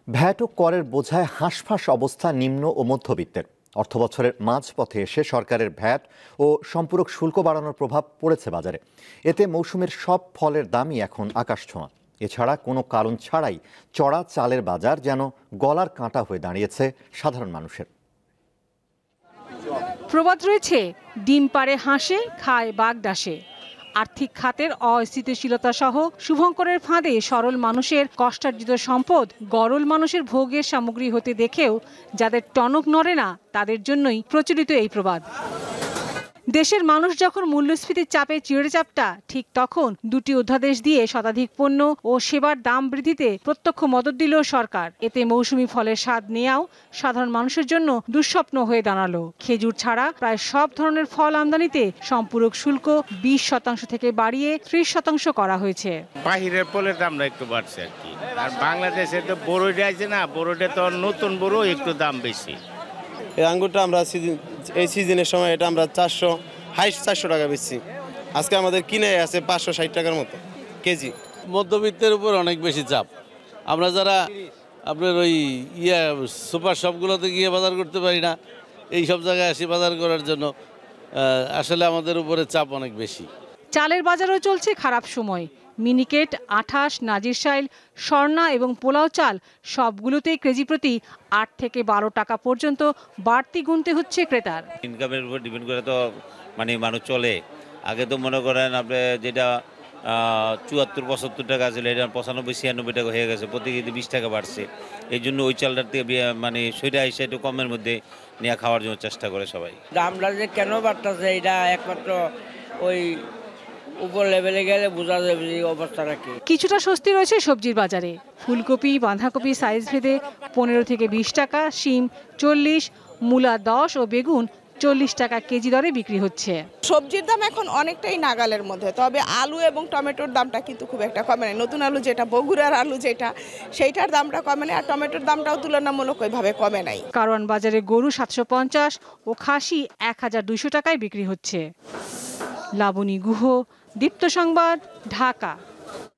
VAT ও করের বোঝায় হাঁসফাঁস অবস্থা নিম্ন ও মধ্যবিত্তের। অর্থবছরের মাঝপথে এসে সরকারের ভ্যাট ও সম্পূরক শুল্ক বাড়ানোর প্রভাব পড়েছে বাজারে। এতে মৌসুমের সব ফলের দামই এখন আকাশছোঁয়া। এছাড়া কোনো কারণ ছাড়াই চড়া চালের বাজার যেন গলার কাঁটা হয়ে দাঁড়িয়েছে সাধারণ মানুষের। প্রবাদ রয়েছে, ডিম পাড়ে হাঁসে, খায় বাগডাসে। আর্থিক খাতের অস্থিতিশীলতা সহ শুভঙ্করের ফাঁদে সরল মানুষের কষ্টার্জিত সম্পদ গরল মানুষের ভোগের সামগ্রী হতে দেখেও যাদের টনক নড়ে না, তাদের জন্যই প্রচলিত এই প্রবাদ। দেশের মানুষ যখন মূল্যস্ফীতির চাপে চিড়ে চাপটা, ঠিক তখন দুটি অধ্যাদেশ দিয়ে শতাধিক পণ্য ও সেবার দাম বৃদ্ধিতে প্রত্যক্ষ মদত দিল সরকার। এতে মৌসুমি ফলের স্বাদ নেওয়াও সাধারণ মানুষের জন্য দুঃস্বপ্ন হয়ে দাঁড়ালো। খেজুর ছাড়া প্রায় সব ধরনের ফল আমদানিতে সম্পূরক শুল্ক 20% থেকে বাড়িয়ে 30% করা হয়েছে। বাহিরের ফলের দামটা একটু বাড়ছে আর কি। আর বাংলাদেশে তো বড়ইটা আছে না, বড়ইটা তো নতুন বড়, একটু দাম বেশি। এই আঙ্গুরটা আমরা এই সিজনের সময় এটা আমরা 400 টাকা বেচছি। আজকে আমাদের কিনে আছে 560 টাকার মতো কেজি। মধ্যবিত্তের উপর অনেক বেশি চাপ। আমরা যারা আপনার ওই সুপার শপগুলোতে গিয়ে বাজার করতে পারি না, এই সব জায়গায় আসি বাজার করার জন্য, আসলে আমাদের উপরে চাপ অনেক বেশি। চালের বাজারও চলছে খারাপ সময়। মিনিকেট, আঠাশ, নাজিরশাইল, স্বর্ণা এবং পোলাও চাল সবগুলোতেই কেজি প্রতি 8 থেকে 12 টাকা পর্যন্ত বাড়তি গুনতে হচ্ছে ক্রেতার। ইনকামের উপর ডিপেন্ড করে তো মানুষ চলে। আগে তো মনে করেন আপনি যেটা 74-75 টাকা ছিল, এটা 95-96 টাকা হয়ে গেছে, প্রতি কেজি 20 টাকা বাড়ছে। এই জন্য ওই চালটার থেকে সেটা এসে একটু কমের মধ্যে নিয়ে খাওয়ার জন্য চেষ্টা করে সবাই। দামটা যে কেন বাড়তেছে, এটা একমাত্র ওই উপর লেভেলে গেলে বোঝা যাবে অবস্থাটা কি। কিছুটা স্বস্তি রয়েছে সবজির বাজারে। ফুলকপি, বাঁধাকপি সাইজ ভেদে 15 থেকে 20 টাকা, শিম 40, মূলা 10 ও বেগুন 40 টাকা কেজি দরে বিক্রি হচ্ছে। সবজির দাম এখন অনেকটাই নাগালের মধ্যে, তবে আলু এবং টমেটোর দামটা কিন্তু খুব একটা কমে নাই। নতুন আলু যেটা, বগুড়ার আলু যেটা, সেইটার দামটা কমে নাই, আর টমেটোর দামটাও তুলনামূলক ওইভাবে কমে নাই। কারওয়ান বাজারে গরু 750 ও খাসি 1200 টাকায় বিক্রি হচ্ছে। লাবণী গুহ, দীপ্ত সংবাদ, ঢাকা।